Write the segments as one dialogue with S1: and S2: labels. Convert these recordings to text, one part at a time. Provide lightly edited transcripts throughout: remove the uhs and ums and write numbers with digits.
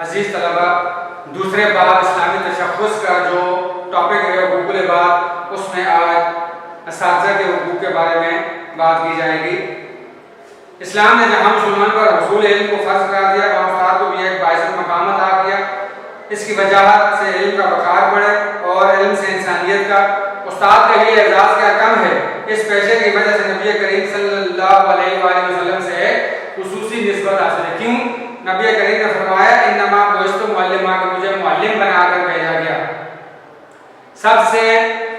S1: अजीज तलबा, दूसरे बाब इस्लामी तशख़्ख़ुस का जो टॉपिक है हुकूक़ुल इबाद, उसमें आज असातिज़ा के हुकूक़ के बारे में बात की जाएगी। इस्लाम ने जहाँ मुसलमान पर हुसूल इल्म को फ़र्ज़ करार दिया, वहाँ उस्ताद को भी एक बाइज़त मकाम अता किया। इसकी वजाहत से इल्म का वक़ार बढ़े और इल्म से इंसानियत का उस्ताद के लिए एजाज़ क्या कम है। इस पेशे की वजह से नबी करीम सल्लल्लाहु अलैहि वसल्लम से खुसूसी निस्बत हासिल है। क्यों? नबी करीम ने फरमाया, इन्नमा बुइस्तु मुअल्लिमा, कि मुझे मुअल्लिम बनाकर भेजा गया। सबसे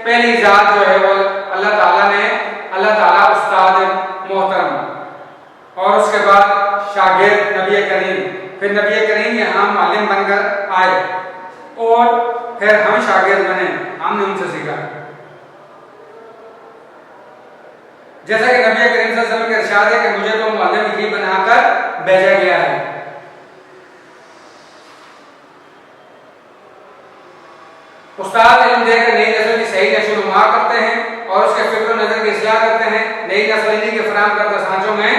S1: पहली जात जो है वो अल्लाह ताला उस्ताद मोहतरम, और उसके बाद शागिर्द नबी करीम, फिर नबी करीम यहाँ मुअल्लिम बनकर आए और फिर हम शागिर्द बने, हमने उनसे सीखा। जैसा कि नबी करीम सल्लल्लाहु अलैहि वसल्लम का इरशाद है कि मुझे तो मुअल्लिम ही बनाकर भेजा गया है। उस्ताद इल्म देकर नई नस्ल की सही नशोनुमा करते हैं और उसके फिक्र नजर की इस्लाह करते हैं। नई नस्ल इन्हीं के फराहम करदा सांचों में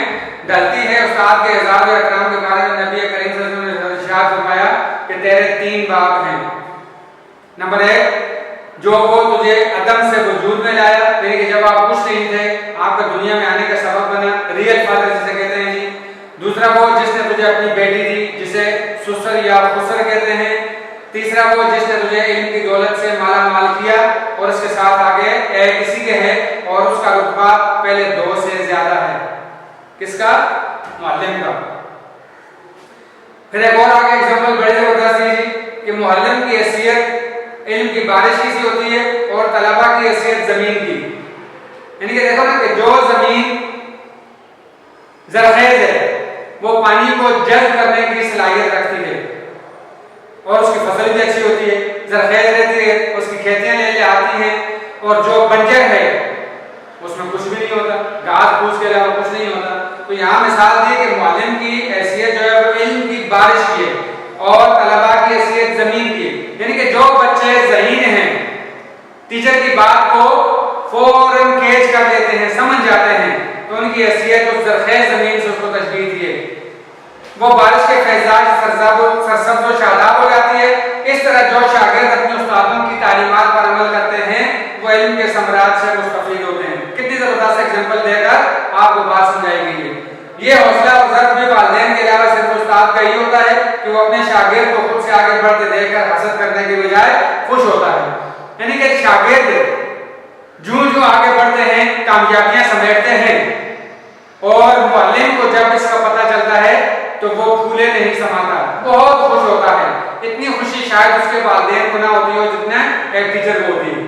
S1: डलती है। उस्ताद के एजाज़ और इकराम के बारे में नबी करीम सल्लल्लाहु अलैहि वसल्लम ने इरशाद फरमाया कि तेरे 3 बाब हैं। नंबर 1, जो वो तुझे अदम से वजूद में लाया, यानी कि जब आप कुछ नहीं थे, आपका दुनिया में आने का सबब बना, रियल फादर जिसे कहते हैं जी। दूसरा, वो जिसने तुझे अपनी बेटी दी, जिसे सुसर या खुसर कहते हैं। तीसरा, वो जिसने तुझे इल्म की दौलत से माला माल किया और इसके साथ आगे एक इसी के है और उसका रुतबा पहले 2 से ज्यादा है। किसका? मुअल्लिम का। फिर एक और आगे एग्जांपल बड़े जबरदस्त है जी कि मुअल्लिम की हैसियत इल्म की बारिश की सी होती है और तलबा की हैसियत जमीन की। यानी कि देखो ना कि जो जमीन ज़रख़ेज़ है वो पानी को जज़्ब करने की सलाहियत रखती है और उसकी फसल भी अच्छी होती है, ज़रख़ेज़ रहती है, उसकी खेतियाँ ले आती हैं। और जो बंजर है उसमें कुछ भी नहीं होता, घास फूस के अलावा कुछ नहीं होता। तो यहाँ मिसाल दी कि मुअल्लिम की हैसियत जो है वो इल्म की बारिश की है और तलबा की हैसियत ज़मीन की। यानी कि जो बच्चे ज़हीन हैं, टीचर की बात को फौरन कैच कर लेते हैं, समझ जाते हैं, तो उनकी हैसियत उस ज़रख़ेज़ ज़मीन से उसको तशबीह दी है। वो बारिश के फैज़ाज सरसब्ज़ व शादाब हो जाती है। इस तरह जो शागिर्द अपने उस्तादों की तालीमात पर अमल करते हैं वो इल्म के समराज से मुस्तफ़ीद होते हैं। कितनी ज़बरदस्त एग्जाम्पल देकर आपको बात समझाई गई है। ये हौसला अफ़ज़ा भी वालिदैन के अलावा सिर्फ उस्ताद का ही होता है कि वो अपने शागिर्द को खुद से आगे बढ़ते देखकर हसद करने के बजाय खुश होता है। यानी कि शागिर्द जो आगे बढ़ते हैं, कामयाबियां समेटते हैं, और मुअल्लिम को जब इसका पता चलता है तो वो फूले नहीं समाता, बहुत खुश होता है। इतनी खुशी शायद उसके वालिदैन को ना होती हो जितना एक टीचर को होती है,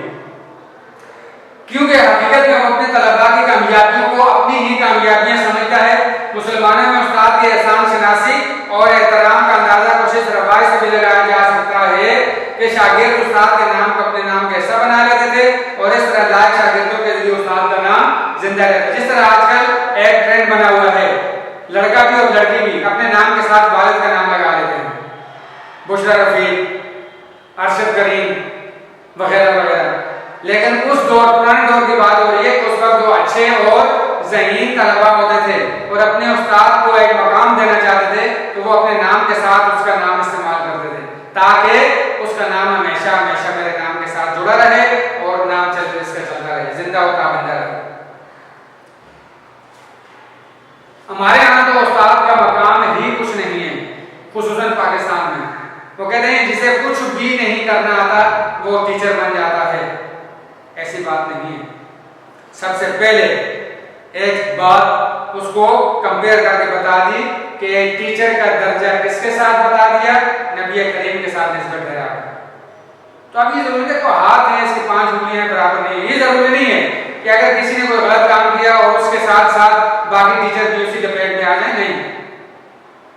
S1: क्योंकि हकीकत में अपने तलबा की कामयाबियों को अपनी ही कामयाबियां समझता है। मुसलमानों में उस्ताद के एहसान शनासी और एहतराम का अंदाजा कुछ इस रवायत से भी लगाया जा सकता है कि शागिर्द उस्ताद के नाम को अपने नाम का हिस्सा बना लेते थे और इस तरह लायक शागिर्दों के जरिए उस्ताद का नाम जिंदा रहता। जिस तरह आजकल एक ट्रेंड बना हुआ है, लड़का भी और लड़की भी अपने नाम के साथ वालिद का नाम लगा लेते हैं, बुशरा रफीक, अरशद करीम वगैरह वगैरह। लेकिन उस पुराने दौर की बात हो रही है कि उस वक्त जो अच्छे और ज़हीन तलबा होते थे और अपने उस्ताद को एक मकाम देना चाहते थे तो वो अपने नाम के साथ उसका नाम इस्तेमाल करते थे ताकि उसका नाम हमेशा हमेशा मेरे नाम के साथ जुड़ा रहे और नाम इसका चलता रहे, जिंदा और ताबिंदा रहे। हमारे यहाँ तो उस्ताद का मकाम ही कुछ नहीं है, खुसूसन पाकिस्तान में। वो कहते हैं जिसे कुछ भी नहीं करना आता वो टीचर बन जाता है। ऐसी बात नहीं है। सबसे पहले एक बात उसको कंपेयर करके बता दी कि टीचर का दर्जा किसके साथ बता दिया, नबी करीम के साथ निस्बत है। तो अब ये जरूरी है, को हाथ है इसकी 5 उंगलियां बराबर नहीं है। ये जरूरी नहीं है कि अगर किसी ने कोई गलत काम किया और उसके साथ साथ बाकी टीचर भी उसी लपेट में आ जाए, नहीं।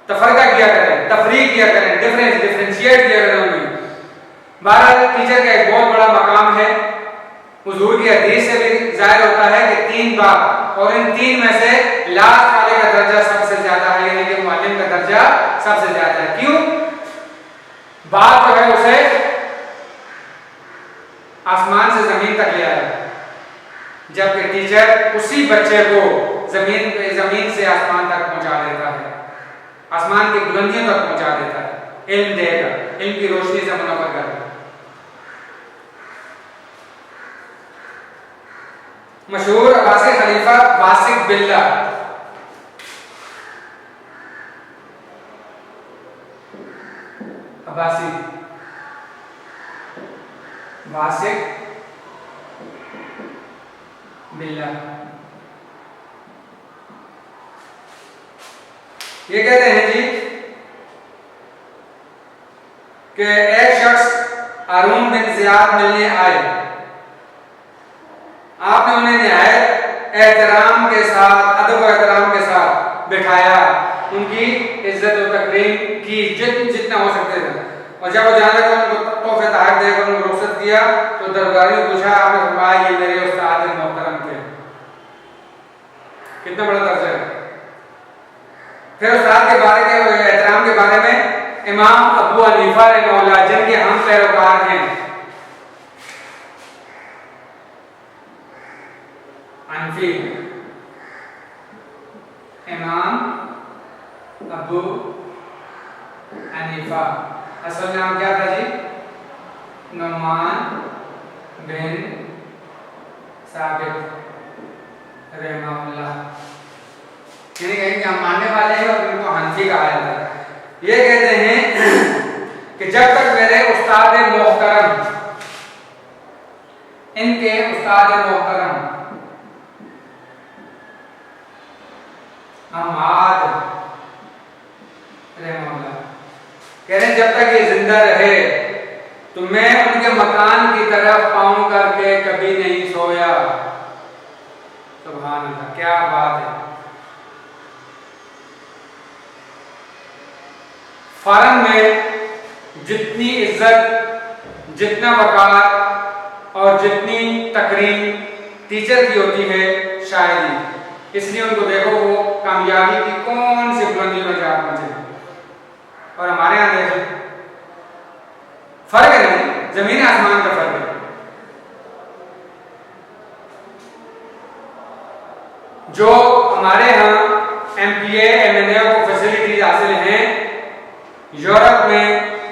S1: तफरका किया करें, तफरीक किया करें, डिफरेंशिएट किया करें उनमें। बहरहाल टीचर का एक बहुत बड़ा मकाम है। हुजूर की हदीस से भी जाहिर होता है कि 3 बाब, और इन 3 में से लास्ट वाले का दर्जा सबसे ज्यादा है, यानी कि मुअल्लिम का दर्जा सबसे ज्यादा है। क्यों? बात जो है उसे आसमान से जमीन तक ले आया, जबकि टीचर उसी बच्चे को जमीन से आसमान तक पहुंचा देता है, आसमान की बुलंदियों तक पहुंचा देता है, इल्म देगा, इल्म की रोशनी से मुनव्वर करेगा। मशहूर अब्बासी खलीफा वासिक बिल्ला, अब्बासी वासिक बिल्ला, ये कहते हैं जी कि एक शख्स हारून बिन ज़ियाद मिलने आए, आपने उन्हें निहायत एहतराम के साथ, अदब और एहतराम के साथ बिठाया, उनकी इज्जत और तकरीम की जितना हो सकते थे। और जब वो जाने लगे उनको तोहफे तहफ़ देकर उनको रुखसत किया तो दरबारी ने पूछा, आपने फरमाया ये मेरे उस्ताद मोहतरम थे। कितना बड़ा दर्जा है। फिर उस्ताद के बारे के एहतराम के बारे में इमाम अबू हनीफा रहमहुल्लाह जिनके हम पैरोकार हैं, हनफी इमाम अबू हनीफा, असल नाम क्या था जी? नुमान बिन साबित रहमहुल्लाह। यानी कहीं कि हम मानने वाले हैं और उनको हनफी कहा जाता है। ये कहते हैं कि जब तक मेरे उस्ताद मोहतरम, इनके उस्ताद मोहतरम हमाद रहमहुल्लाह कह रहे हैं जब तक ये जिंदा रहे तो मैं उनके मकान की तरफ पाँव करके कभी नहीं सोया। सुभान अल्लाह, क्या बात है। फॉरेन में जितनी इज्जत, जितना वकार और जितनी तकरीम टीचर की होती है शायरी, इसलिए उनको देखो वो कामयाबी की कौन सी बुलंदी में जा पहुंचे। और हमारे यहाँ देखो फर्क है, नहीं जमीन आसमान का फर्क है। जो हमारे यहाँ MPA MNA को फैसिलिटीज हासिल हैं, यूरोप में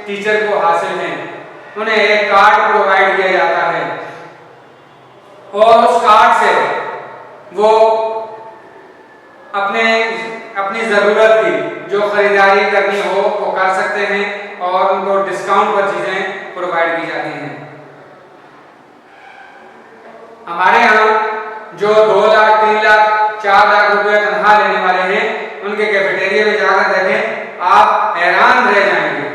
S1: टीचर को हासिल हैं, उन्हें एक कार्ड प्रोवाइड किया जाता है और उस कार्ड से वो अपनी ज़रूरत की जो खरीदारी करनी हो वो कर सकते हैं और उनको डिस्काउंट पर चीज़ें प्रोवाइड की जाती हैं। हमारे यहाँ जो 2 लाख 3 लाख 4 लाख रुपए तनख्वाह लेने वाले हैं, उनके कैफेटेरिया में जाकर देखें, आप हैरान रह जाएंगे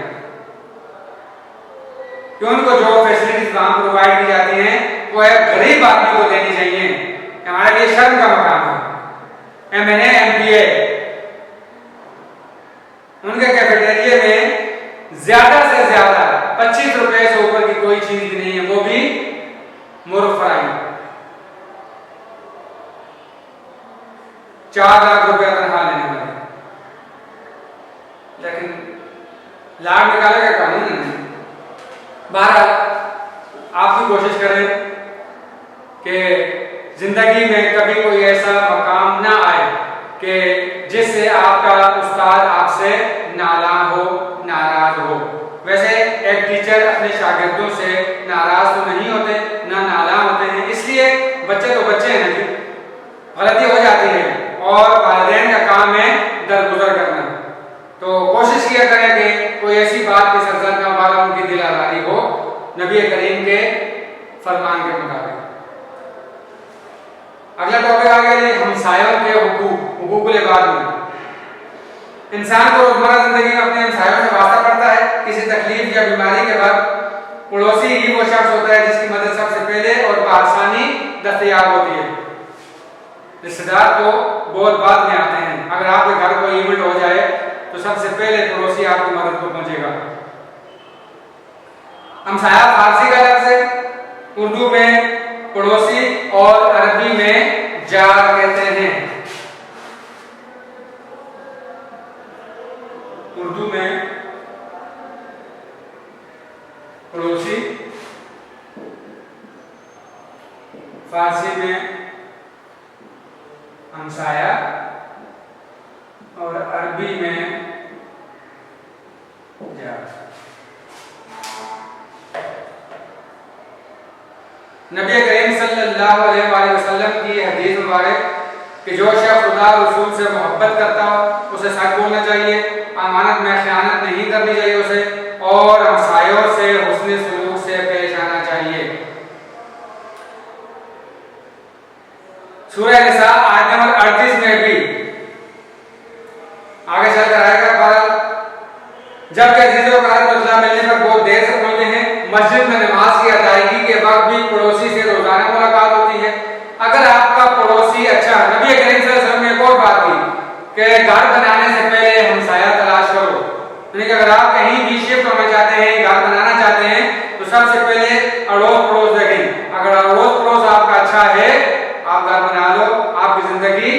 S1: कि उनको जो फैसिलिटीज वहां प्रोवाइड की जाती हैं वो एक गरीब आदमी को देनी चाहिए। हमारे लिए शर्म का मकाम है। MNA MPA उनके कैफेटेरिया में ज्यादा से ज्यादा 25 रुपए से ऊपर की कोई चीज भी नहीं है, वो भी मुर्ग फ्राई। 4 लाख रुपए तनख्वाह लेने वाले, लेकिन लाभ निकाले का कानून नहीं। बहरहाल आप भी कोशिश करें कि जिंदगी में कभी कोई ऐसा मकाम ना आए कि जिससे आपका उस्ताद आपसे नाराज हो, नाराज हो। वैसे एक टीचर अपने शागिर्दों से नाराज तो नहीं होते, ना नाला होते हैं, इसलिए बच्चे तो बच्चे हैं कि गलती हो जाती है और वालिदैन का काम है दरगुजर करना। तो कोशिश किया करें कि कोई ऐसी बात की सरजद का वाला उनकी दिल आज़ारी हो नबी करीम के फरमान के मुताबिक। अगला टॉपिक आ गया जी हमसायों के हुकूकुल इबाद में। इंसान को रोजमर्रा जिंदगी में अपने हमसायों से वास्ता पड़ता है। किसी तकलीफ या बीमारी के वक्त पड़ोसी ही वो शख्स होता है जिसकी मदद सबसे पहले और बआसानी दस्तयाब होती है। रिश्तेदार तो बहुत बाद में आते हैं। अगर आपके घर कोई इवेंट हो जाए तो सबसे पहले पड़ोसी आपकी मदद को पहुंचेगा। हमसाया फारसी का लफ्ज़ है, उर्दू में पड़ोसी और अरबी में जार कहते हैं। उर्दू में पड़ोसी, फारसी में हमसाया और अरबी में जार। नबी करीम सल्लल्लाहु अलैहि वसल्लम की हदीस मुबारक कि जो शख्स खुदा और रसूल से मोहब्बत करता हो उसे सच बोलना चाहिए, अमानत में खयानत नहीं करनी चाहिए उसे, और हमसायों से हुस्न सलूक से पेश आना चाहिए। सूरह निसा आयत नंबर 38 में भी आगे चलकर आएगा, जब अजीजों का बदला मिलने पर बहुत देर से पहुंचते हैं, मस्जिद में नमाज की अदायगी के वक्त भी पड़ोसी से रोजाना मुलाकात होती है। अगर आपका पड़ोसी अच्छा, नबी करीम सल्लल्लाहु अलैहि वसल्लम ने एक और बात की कि घर बनाने से पहले हमसाया तलाश करो, यानी कि अगर आप कहीं भी शिफ्ट होना चाहते हैं, घर बनाना चाहते हैं, तो सबसे पहले अड़ोस पड़ोस देखें। अगर अड़ोस पड़ोस आपका अच्छा है, आप घर बना लो, आपकी जिंदगी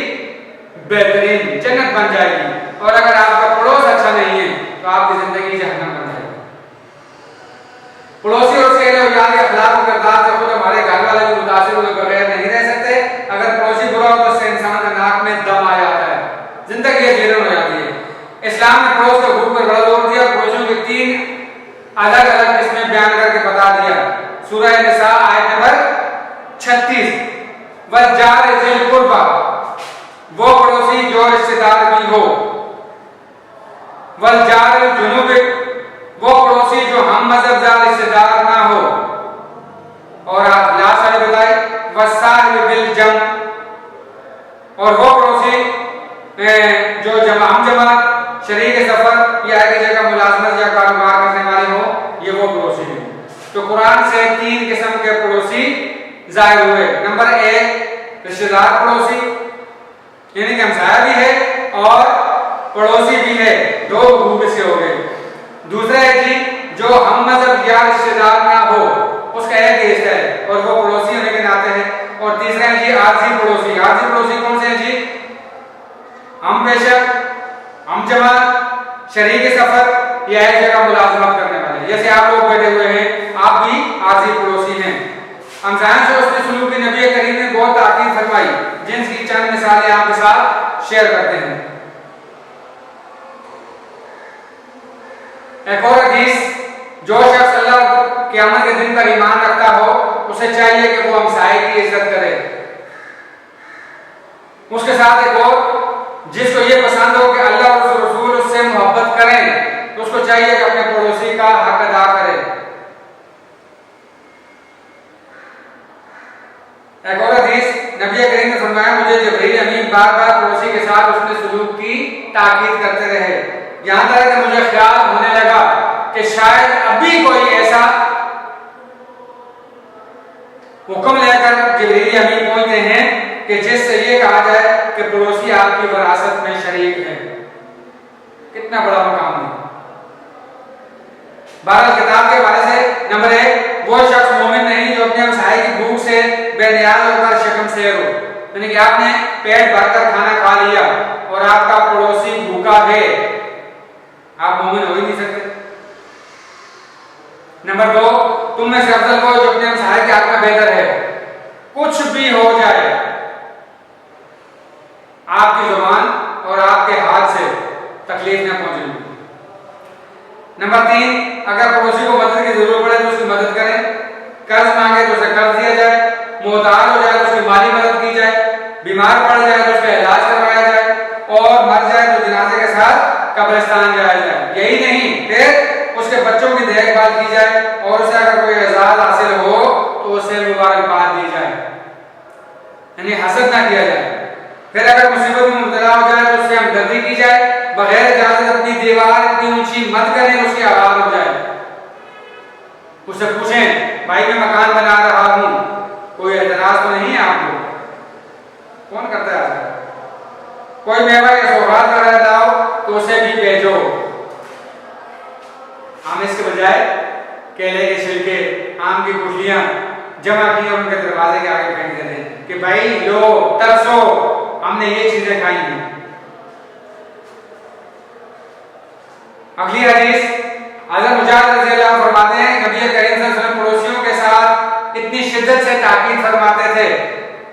S1: बेहतरीन जन्नत बन जाएगी। और अगर आपका पड़ोस अच्छा नहीं है तो आपकी जिंदगी जहन्नम बन जाएगी। पड़ोसी और उसके अखलाक और किरदार से खुद हमारे घर वाले भी मुतासिर हुए बगैर नहीं रह सकते। अगर पड़ोसी बुरा हो तो उससे इंसान का नाक में दम आ जाता है, जिंदगी जीर्ण हो जाती है। इस्लाम ने पड़ोस के हुकूक पर बड़ा जोर दिया, पड़ोसियों की 3 अलग अलग किस्में बयान करके बता दिया। सूरह निसा आयत नंबर 36, वजार ज़िल कुर्बा, वो पड़ोसी जो रिश्तेदार भी हो, वल जार जुनूब, वो पड़ोसी जो हम मजहबदार रिश्तेदार ना हो, और आप लास्ट वाले बताए वसाहिब बिल जम, और वो पड़ोसी जो हम जमात शरीक सफर या एक जगह मुलाजमत या कारोबार करने वाले हो, ये वो पड़ोसी है। तो कुरान से 3 किस्म के पड़ोसी जाहिर हुए। नंबर 1 रिश्तेदार पड़ोसी, यानी कि हमसाया भी है और पड़ोसी भी है, 2 ग्रुप से हो गए। दूसरा है जी जो हम मजहब या रिश्तेदार ना हो, उसका एक हिस्सा है और वो पड़ोसी होने के नाते है। और तीसरा है जी आरजी पड़ोसी। आरजी पड़ोसी कौन से हैं जी? हम पेशक, हम जमात, शरीक सफर या एक जगह मुलाजमत करने वाले, जैसे आप लोग बैठे हुए हैं, आप भी आरजी पड़ोसी हैं। हमसाया से उसने सलूक की नबी करीम ने बहुत ताकीद फरमाई, जिनकी चंद मिसालें आपके साथ शेयर करते हैं। एक और हदीस, जो शख्स अल्लाह क़यामत के दिन पर ईमान रखता हो, उसे चाहिए कि वो हमसाये की इज्जत करे। उसके साथ एक और, जिसको ये पसंद हो कि अल्लाह और उसके रसूल उससे मोहब्बत करें, तो उसको चाहिए कि अपने पड़ोसी का हक अदा करे। एक और हदीस, नबी करीम ने फरमाया, मुझे जिब्रील अमीन बार बार पड़ोसी के साथ उसने सलूक की ताकीद करते रहे, यहां तक कि मुझे ख्याल होने लगा कि शायद अभी कोई ऐसा हुक्म लेकर जिब्रील अमीन पहुंचते हैं कि जिससे ये कहा जाए कि पड़ोसी आपकी विरासत में शरीक है। कितना बड़ा मकाम है। 12 किताब के हवाले से नंबर 1, वो शख्स मोमिन नहीं जो अपने हमसाये की भूख से बेनियाज होकर शर्म से हो, यानी कि आपने पेट भरकर खाना खा लिया और आपका पड़ोसी भूखा है, आप मोमिन हो ही नहीं सकते। नंबर 2, तुम में से अफजल वो जो अपने हमसाये के हक में बेहतर है। कुछ भी हो जाए, आपकी जुबान और आपके हाथ से तकलीफ न पहुंचे। नंबर 3, अगर पड़ोसी को मदद की जरूरत पड़े तो उसकी मदद करें, कर्ज मांगे तो उसे कर्ज दिया जाए, मोहताज हो जाए तो उसकी माली मदद की जाए, बीमार पड़ जाए तो उसका इलाज करवाया जाए, और मर जाए तो जनाजे के साथ कब्रिस्तान जाया जाए। यही नहीं, फिर उसके बच्चों की देखभाल की जाए, और उसे अगर कोई एजाज हासिल हो तो उसे मुबारकबाद दी जाए, यानी हसद ना किया जाए। फिर अगर मुसीबत में मुब्तला हो जाए तो उससे हमदर्दी की जाए, बगैर इजाजत अपनी दीवार इतनी ऊंची मत करें उसकी आवाज हो जाए। उससे पूछें, भाई मैं मकान बना रहा हूं, कोई एतराज तो नहीं है आपको? कौन करता है आजकल? कोई मेवा या सौगात कर रहा हो तो उसे भी भेजो। हम इसके बजाय केले के छिलके, आम की गुठलियां जमा की और उनके दरवाजे के आगे फेंक देते हैं कि भाई लो तरसो, हमने ये चीजें खाई हैं। अगली हदीस, हज़रत मुजाहिद रज़ियल्लाहु अन्हु फरमाते हैं, नबी करीम सल्लल्लाहु अलैहि वसल्लम पड़ोसियों के साथ इतनी शिद्दत से ताकीद फरमाते थे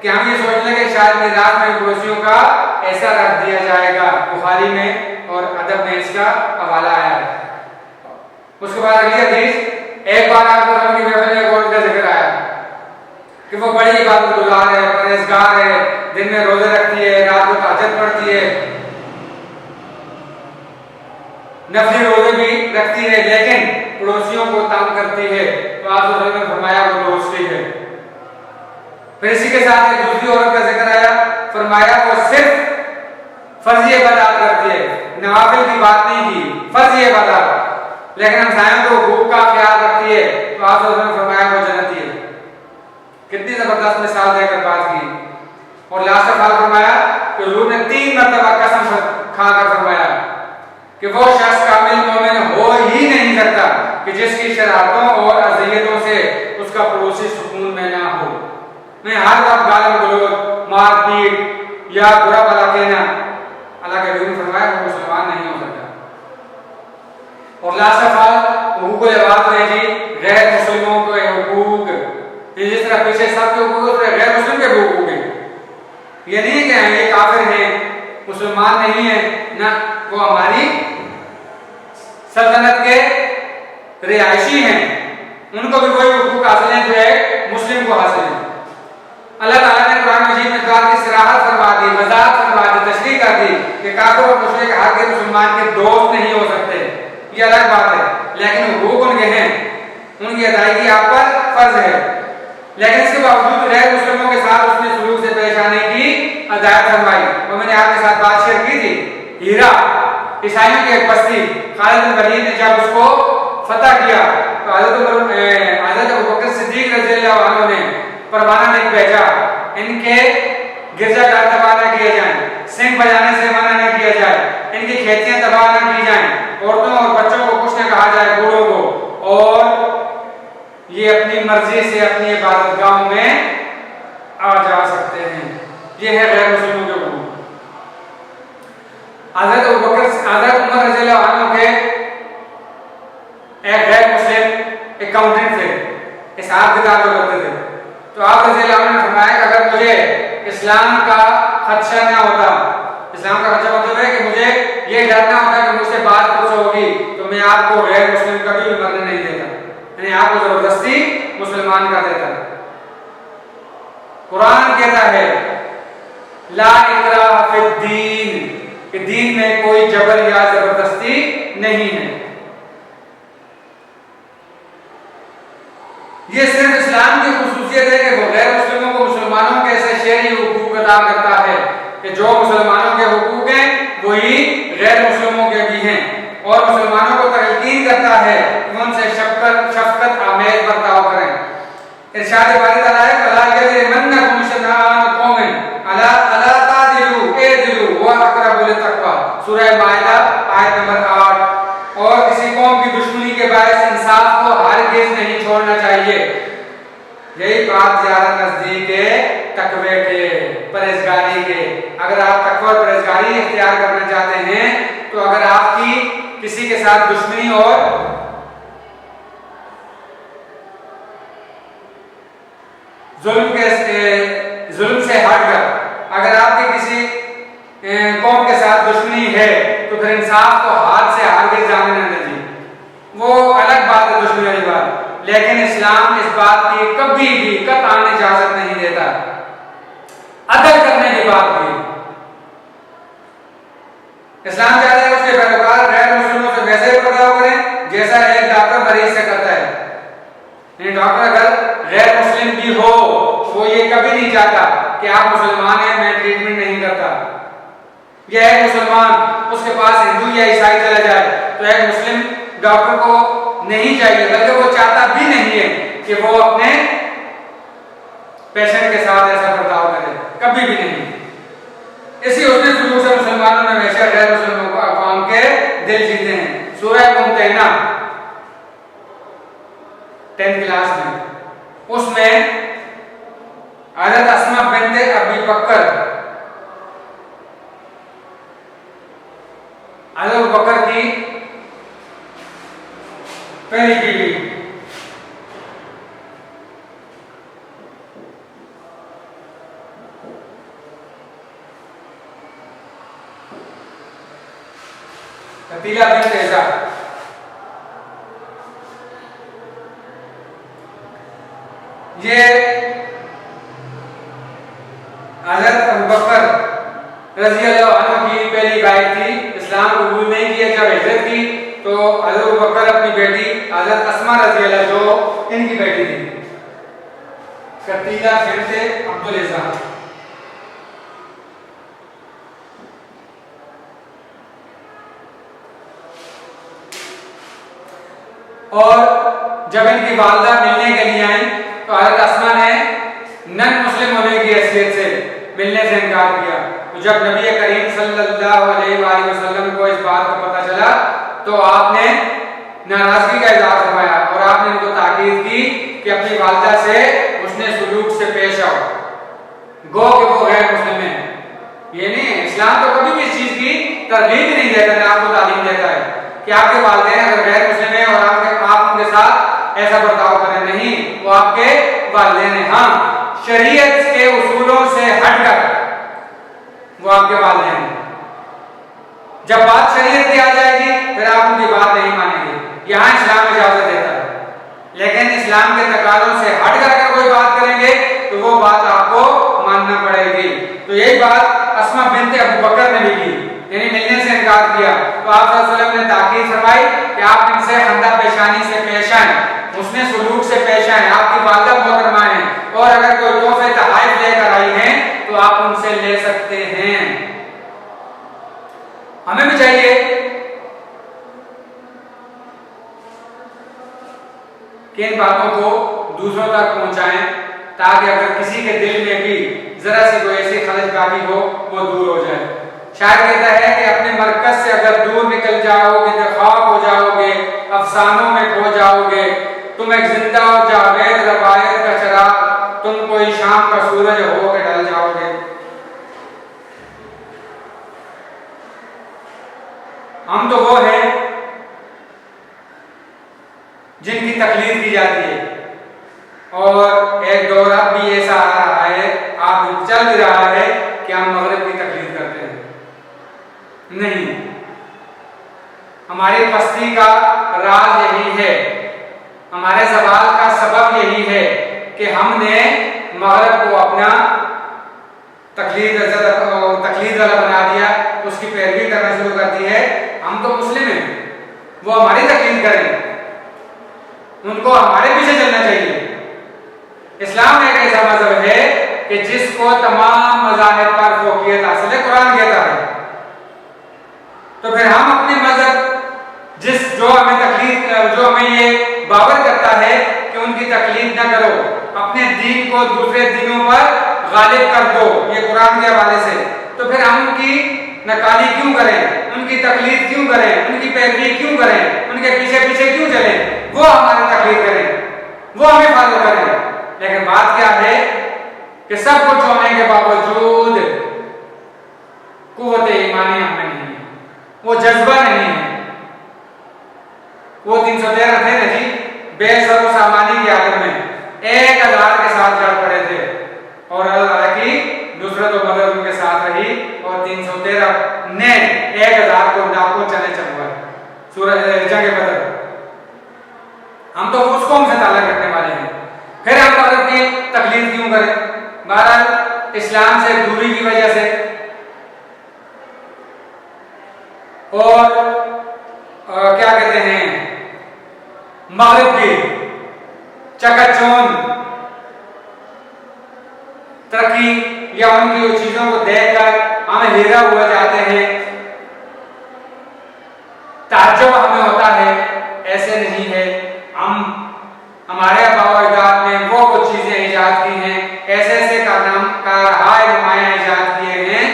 S1: कि हम ये सोचने लगे शायद मिराज में पड़ोसियों का ऐसा रख दिया जाएगा। बुखारी में और अदब में इसका हवाला आया है। उसके बाद अगली हदीस, एक बार आप की महफिल में औरत का जिक्र आया कि वो बड़ी इबादत गुजार है, परहेजगार है, दिन में रोजे रखती है, रात को तहज्जुद पढ़ती है, नफली रोजे भी रखती है, लेकिन पड़ोसियों को तंग करती है। तो आप ने फरमाया वो दोस्ती है। फिर इसी के साथ एक दूसरी औरत का जिक्र आया, फरमाया वो सिर्फ फर्जी इबादत करती है, नवाफिल की बात नहीं की, फर्जी इबादत, लेकिन हमसायों को हुकूक का ख्याल रखती है। तो आप ने फरमाया वो जन्नती है। कितनी जबरदस्त मिसाल देकर बात की। और लास्ट में फरमाया कि हुजूर ने 3 मरतबा कसम खाकर फरमाया कि वो शख्स कामिल मोमिन हो ही नहीं सकता कि जिसकी शरारतों और अज़ियतों से उसका पड़ोसी सुकून में ना हो। मैं हर वक्त गालिब गलौज, मारपीट या बुरा भला कहना, अल्लाह के नबी ने फरमाया वो मुसलमान नहीं हो सकता। और लास्ट ऑफ हुकूक इबाद में जी गैर मुस्लिमों के हुकूक, जिस तरह पीछे सब के हुकूक उस तरह गैर मुस्लिम के हुकूक हैं। ये नहीं कि ये काफिर हैं, मुसलमान नहीं है ना, वो हमारी सल्तनत के रिहायशी हैं, उनको भी वही हुकूक हासिल हैं जो एक मुस्लिम को हासिल है। अल्लाह ताला ने कुरान मजीद में बात की सराहत फरमा दी, वजाहत फरमा दी, तशरीह कर दी कि काफिर और मुशरिक हर के मुसलमान के दोस्त नहीं हो सकते। ये अलग बात है, लेकिन हुकूक उनके हैं, उनकी अदायगी आप पर फर्ज है। लेकिन इसके बावजूद गैर मुस्लिमों के साथ उसने सुलूक से पेश आने की हिदायत फरमाई। और मैंने आपके साथ बात शेयर की थी, हीरा ईसाइयों की एक बस्ती, खालिद बिन वलीद ने जब उसको फतह किया तो हज़रत अबू बकर सिद्दीक रज़ियल्लाहु अन्हु ने परवाना लिख भेजा, इनके गिरजाघर तबाह न किए जाएं, सिंह बजाने से मना न किया जाए, इनकी खेतियां तबाह न की जाएं, औरतों और बच्चों को कुछ न कहा जाए, बूढ़ों को, और ये अपनी मर्जी से अपनी इबादतगाहों में आ जा सकते हैं। ये है गैर मुस्लिमों के हुकूक। हज़रत अबू बकर, हज़रत उमर रज़ियल्लाहु अन्हु के एक गैर मुस्लिम अकाउंटेंट थे, हिसाब किताब करते थे। तो आप रज़ियल्लाहु अन्हु ने फरमाया कि अगर मुझे इस्लाम का खदशा ना होता, इस्लाम का खदशा मतलब है कि मुझे ये डर ना होता कि मुझसे बात कुछ होगी, तो मैं आपको गैर मुस्लिम कभी भी मरने नहीं देता, यानी आपको जबरदस्ती मुसलमान कर देता। कुरान कहता है ला इकराह फिद्दीन, कि दीन में कोई जबर या जबरदस्ती नहीं है। ये सिर्फ इस्लाम की खुसूसियत है कि वो गैर मुस्लिमों को मुसलमानों के ऐसे शहरी हुकूक अदा करता है कि जो मुसलमानों के हुकूक हैं वही गैर मुस्लिमों के भी हैं, और मुसलमानों को तलकीन करता है कि उनसे शफकत आमेज बर्ताव करें। इरशाद बारी ताला है अला यजरिमन्नकुम शनान कौमिन अला तादिलू एदिलू व अक़रबु लित्तक़वा, सूरह माइदा आयत नंबर 8। और किसी कौम की दुश्मनी के बायस इंसाफ को हरगिज़ नहीं छोड़ना चाहिए। यही बात ज्यादा नजदीक है तकवे के, परहेजगारी के। अगर आप तकवा और परहेजगारी इख्तियार करना चाहते हैं तो अगर आपकी किसी के साथ दुश्मनी और जुल्म से हटकर अगर आपकी किसी कौम के साथ दुश्मनी है तो फिर इंसाफ को हाथ से हरगिज़ जाने न दीजिए। वो अलग बात है दुश्मनी वाली बात, लेकिन इस्लाम इस बात की कभी भी कतई इजाजत नहीं देता। अदल करने की बात की इस्लाम चाहता है उसके पैरोकार गैर मुस्लिमों से वैसे ही बर्ताव करें जैसा एक डॉक्टर मरीज से करता है। डॉक्टर अगर गैर मुस्लिम भी हो वो ये कभी नहीं चाहता कि आप मुसलमान हैं मैं ट्रीटमेंट नहीं करता। यह एक मुसलमान उसके पास हिंदू या ईसाई चला जाए तो एक मुस्लिम डॉक्टर को नहीं चाहिए, बल्कि वो चाहता भी नहीं है कि वो अपने पेशेंट के साथ ऐसा बर्ताव करे, कभी भी नहीं। इसी उसने शुरू से मुसलमानों ने हमेशा गैर मुस्लिमों को अक़वाम के दिल जीते हैं। सूरह मुम्तहिना 10th क्लास में उसमें हज़रत अस्मा बिन्त अबी बकर, हज़रत अबू बकर की पहली बीवी, कतीला बिन ऐसा, ये हजरत अबू बकर रजी अल्लाह अन्हु की पहली वाइफ थी। इस्लाम कबूल नहीं किया, जब हिजरत की तो हजरत अबू बकर अपनी बेटी हजरत अस्मा रजी अल्लाह जो इनकी बेटी थी कतीला बिनते अब्दुल इज़्ज़ा। और जब इनकी वालिदा मिलने के लिए आई तो हजरत अस्मा ने नन मुस्लिम होने की हैसियत से मिलने से इनकार किया। तो जब नबी करीम सल्लल्लाहु अलैहि वसल्लम को इस बात का पता चला तो आपने नाराजगी का इजहार फरमाया और आपने इनको ताकीद की कि अपनी वालिदा से उसने सुलूक से पेश आओ, गो कि वो गैर मुस्लिम है। ये नहीं है, इस्लाम तो कभी भी इस चीज की तरगीब ही नहीं देता, आपको तालीम देता है कि आपके वालिदैन अगर गैर मुस्लिम है और आप उनके साथ ऐसा बर्ताव करें, नहीं, वो आपके वालिदैन हैं। हाँ, शरीयत के उसूलों से हटकर वो आपके वालिदैन हैं। जब बात शरीयत की आ जाएगी फिर आप उनकी बात नहीं मानेंगे। यहाँ इस्लाम इजाजत देता है, लेकिन इस्लाम के तकाज़ों से हटकर अगर कोई बात करेंगे तो वो बात आपको मानना पड़ेगी। तो यही बात अस्मा बिनते अबू बकर ने भी की, यानी मिलने से इनकार किया। तो आप सल्लल्लाहु अलैहि वसल्लम ने ताकीद फरमाई कि आप इनसे खंदा पेशानी से पेश आएं, उसने सुलूक से पेश आएं, आपकी वालिदा मोहतरमा है और अगर कोई तोहफे तोहफे लेकर आई हैं तो आप उनसे ले सकते हैं। हमें भी चाहिए कि इन बातों को दूसरों तक पहुंचाएं ताकि अगर किसी के दिल में भी जरा सी कोई ऐसी खलज बाकी हो वो दूर हो जाए। शायर कहता है कि अपने मरकज से अगर दूर निकल जाओगे तो ख्वाब हो जाओगे, अफसानों में खो जाओगे। तुम एक जिंदा और जावेद रवायत का चराग, तुम कोई शाम का सूरज हो के ढल जाओगे। हम तो वो हैं जिनकी तकलीफ की जाती है और एक दौर अब भी ऐसा आ रहा है, आप चल भी रहा है कि हम मगरिब की तकलीफ करते हैं। नहीं, हमारी पस्ती का राज यही है, हमारे सवाल का सबब यही है कि हमने मगरिब को अपना तकलीद वाला बना दिया, उसकी पैरवी करना शुरू कर दी है। हम तो मुस्लिम हैं, वो हमारी तकलीद करें, उनको हमारे पीछे चलना चाहिए। इस्लाम एक ऐसा मजहब है कि जिसको तमाम मज़ाहिब पर फौकियत हासिल है, कुरान कहता है। तो फिर हम अपने मजहब जो हमें ये बावर करता है कि उनकी तकलीफ ना करो, अपने दीन को दूसरे दिनों पर गालिब कर दो, ये कुरान के हवाले से, तो फिर हम उनकी नकाली क्यों करें, उनकी तकलीफ क्यों करें, उनकी पैरवी क्यों करें, उनके पीछे पीछे क्यों चलें? वो हमारी तकलीफ करें, वो हमें फॉलो करें। लेकिन बात क्या है कि सब कुछ होने के बावजूद कुव्वत ईमानी हमें नहीं है, वो जज्बा नहीं है। वो 313 थे ना जी, बेसर सामानी की हालत में 1000 के साथ लड़ पड़े थे और अल्लाह की नुसरत और मदद उनके साथ रही और 313 ने 1000 को नाको चले चलवाए सूरज जंग बदर। हम तो उस कौम से ताल्लुक रखने वाले हैं, फिर हम मदद की तकलीफ क्यों करें? बहरहाल इस्लाम से दूरी की वजह से और क्या कहते हैं मगरिब की चकाचौंध तरक्की या उनकी चीजों को देखकर हम हैरा हुआ जाते हैं, ताज्जुब हमें होता है। ऐसे नहीं है, हमारे आबा-ओ-अजदाद ने वो कुछ चीजें इजाद की हैं, ऐसे ऐसे कारहाय नुमाया इजाद किए हैं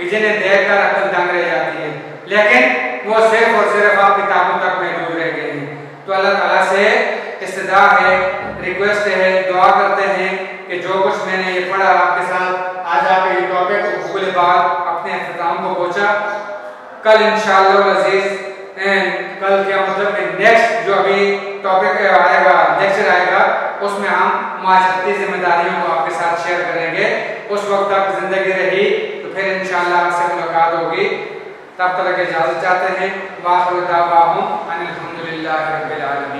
S1: जिन्हें देखकर अक्ल दंग रह जाती है, लेकिन वो सिर्फ और सिर्फ आप किताबों तक महदूद रह गए हैं। तो अल्लाह ताला से इस्तदा है, रिक्वेस्ट है, दुआ करते हैं कि जो कुछ मैंने ये पढ़ा आपके साथ आज आप ये टॉपिक हुकूक़ुल इबाद अपने इख्तिताम को पहुंचा। कल इंशाअल्लाह अज़ीज़ कल क्या मतलब कि नेक्स्ट जो अभी टॉपिक आएगा, लेक्चर आएगा, उसमें हम माशरती जिम्मेदारियों को आपके साथ शेयर करेंगे। उस वक्त तक जिंदगी रही तो फिर इंशाअल्लाह आपसे मुलाकात होगी। तब तक इजाज़त चाहते हैं। वाखिर दावाहुम अनिल हम्दुलिल्लाहि रब्बिल आलमीन।